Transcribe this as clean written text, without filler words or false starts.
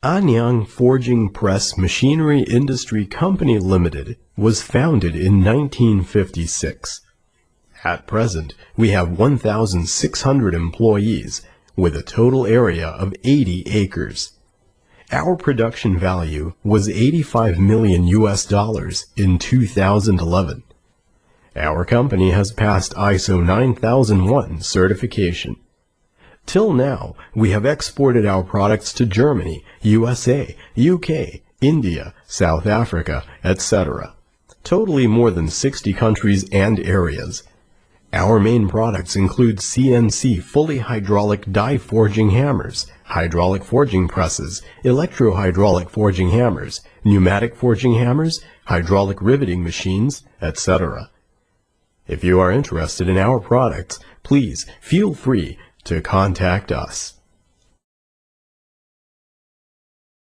Anyang Forging Press Machinery Industry Company Limited was founded in 1956. At present, we have 1,600 employees with a total area of 80 acres. Our production value was $85 million in 2011. Our company has passed ISO 9001 certification. Till now, we have exported our products to Germany, USA, UK, India, South Africa, etc. Totally more than 60 countries and areas. Our main products include CNC fully hydraulic die forging hammers, hydraulic forging presses, electro-hydraulic forging hammers, pneumatic forging hammers, hydraulic riveting machines, etc. If you are interested in our products, please feel free to contact us.